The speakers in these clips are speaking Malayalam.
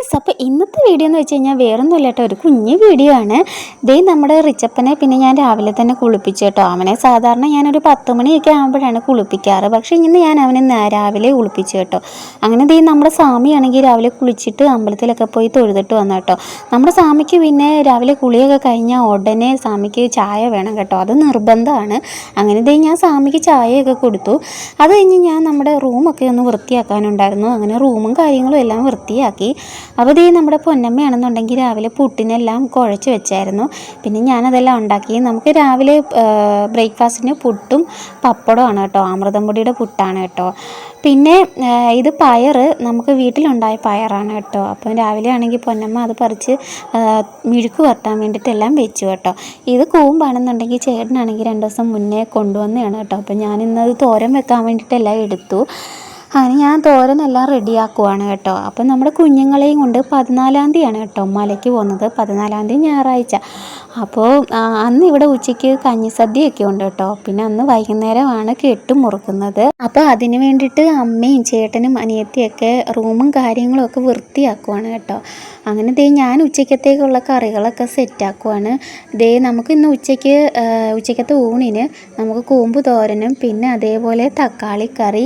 ഗൈസ്, അപ്പോൾ ഇന്നത്തെ വീഡിയോ എന്ന് വെച്ച് കഴിഞ്ഞാൽ വേറൊന്നുമില്ല കേട്ടോ, ഒരു കുഞ്ഞു വീഡിയോ ആണ്. ദേ നമ്മുടെ റിച്ചപ്പനെ പിന്നെ ഞാൻ രാവിലെ തന്നെ കുളിപ്പിച്ചു കേട്ടോ. അവനെ സാധാരണ ഞാനൊരു 10 മണിയൊക്കെ ആകുമ്പോഴാണ് കുളിപ്പിക്കാറ്, പക്ഷേ ഇന്ന് ഞാൻ അവനെ രാവിലെ കുളിപ്പിച്ചു കേട്ടോ. അങ്ങനെ ദേ നമ്മുടെ സ്വാമിയാണെങ്കിൽ രാവിലെ കുളിച്ചിട്ട് അമ്പലത്തിലൊക്കെ പോയി തൊഴുതിട്ട് വന്നു കേട്ടോ. നമ്മുടെ സ്വാമിക്ക് പിന്നെ രാവിലെ കുളിയൊക്കെ കഴിഞ്ഞാൽ ഉടനെ സ്വാമിക്ക് ചായ വേണം കേട്ടോ, അത് നിർബന്ധമാണ്. അങ്ങനെ ദേ ഞാൻ സ്വാമിക്ക് ചായയൊക്കെ കൊടുത്തു. അത് കഴിഞ്ഞ് ഞാൻ നമ്മുടെ റൂമൊക്കെ ഒന്ന് വൃത്തിയാക്കാനുണ്ടായിരുന്നു. അങ്ങനെ റൂമും കാര്യങ്ങളും എല്ലാം വൃത്തിയാക്കി. അപ്പോൾ ദേ നമ്മുടെ പൊന്നമ്മയാണെന്നുണ്ടെങ്കിൽ രാവിലെ പുട്ടിനെല്ലാം കുഴച്ച് വെച്ചായിരുന്നു. പിന്നെ ഞാനതെല്ലാം ഉണ്ടാക്കി. നമുക്ക് രാവിലെ ബ്രേക്ക്ഫാസ്റ്റിന് പുട്ടും പപ്പടമാണ് കേട്ടോ, അമൃതം പൊടിയുടെ പുട്ടാണ് കേട്ടോ. പിന്നെ ഇത് പയർ നമുക്ക് വീട്ടിലുണ്ടായ പയറാണ് കേട്ടോ. അപ്പം രാവിലെ ആണെങ്കിൽ പൊന്നമ്മ അത് പറിച്ച് മിഴുക്ക് വരട്ടാൻ വേണ്ടിയിട്ടെല്ലാം വെച്ചു കേട്ടോ. ഇത് കൂമ്പാണെന്നുണ്ടെങ്കിൽ ചേട്ടനാണെങ്കിൽ 2 ദിവസം മുന്നേ കൊണ്ടുവന്നതാണ് കേട്ടോ. അപ്പം ഞാനിന്നത് തോരൻ വെക്കാൻ വേണ്ടിയിട്ടെല്ലാം എടുത്തു. അങ്ങനെ ഞാൻ തോരനെല്ലാം റെഡിയാക്കുവാണ് കേട്ടോ. അപ്പം നമ്മുടെ കുഞ്ഞുങ്ങളെയും കൊണ്ട് 14-ാം തീയതിയാണ് കേട്ടോ മലയ്ക്ക് പോകുന്നത്, 14-ാം തീയതി ഞായറാഴ്ച. അപ്പോൾ അന്ന് ഇവിടെ ഉച്ചയ്ക്ക് കഞ്ഞിസദ്യയൊക്കെ ഉണ്ട് കേട്ടോ. പിന്നെ അന്ന് വൈകുന്നേരമാണ് കെട്ടുമുറുക്കുന്നത്. അപ്പോൾ അതിന് വേണ്ടിയിട്ട് അമ്മയും ചേട്ടനും അനിയത്തിയൊക്കെ റൂമും കാര്യങ്ങളും ഒക്കെ വൃത്തിയാക്കുവാണ് കേട്ടോ. അങ്ങനെ ദേ ഞാൻ ഉച്ചയ്ക്കത്തേക്കുള്ള കറികളൊക്കെ സെറ്റാക്കുവാണ്. ദേ നമുക്ക് ഇന്ന് ഉച്ചയ്ക്കത്തെ ഊണിന് നമുക്ക് കൂമ്പ് തോരനും പിന്നെ അതേപോലെ തക്കാളി കറി,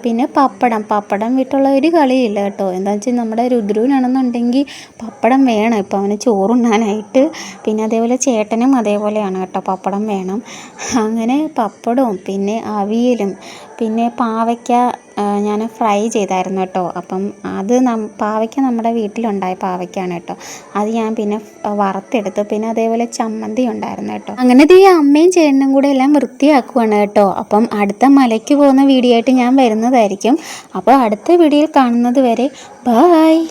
പിന്നെ പപ്പടം വിട്ടുള്ള ഒരു കളിയില്ല കേട്ടോ. എന്താണെന്ന് വെച്ചാൽ നമ്മുടെ രുദ്രുവിനാണെന്നുണ്ടെങ്കിൽ പപ്പടം വേണം ഇപ്പോൾ അവന് ചോറുണ്ണാനായിട്ട്. പിന്നെ അതേപോലെ ചേട്ടനും അതേപോലെയാണ് കേട്ടോ, പപ്പടം വേണം. അങ്ങനെ പപ്പടവും പിന്നെ അവിയലും പിന്നെ പാവയ്ക്ക ഞാൻ ഫ്രൈ ചെയ്തായിരുന്നു കേട്ടോ. അപ്പം അത് പാവയ്ക്ക നമ്മുടെ വീട്ടിലുണ്ടായ പാവയ്ക്കാണ് കേട്ടോ. അത് ഞാൻ പിന്നെ വറുത്തെടുത്തു. പിന്നെ അതേപോലെ ചമ്മന്തി ഉണ്ടായിരുന്നു കേട്ടോ. അങ്ങനെ ഈ അമ്മയും ചേട്ടനും കൂടെ എല്ലാം വൃത്തിയാക്കുവാണ് കേട്ടോ. അപ്പം അടുത്ത മലയ്ക്ക് പോകുന്ന വീഡിയോ ആയിട്ട് ഞാൻ വരുന്നതായിരിക്കും. അപ്പോൾ അടുത്ത വീഡിയോയിൽ കാണുന്നത് വരെ ബായ്.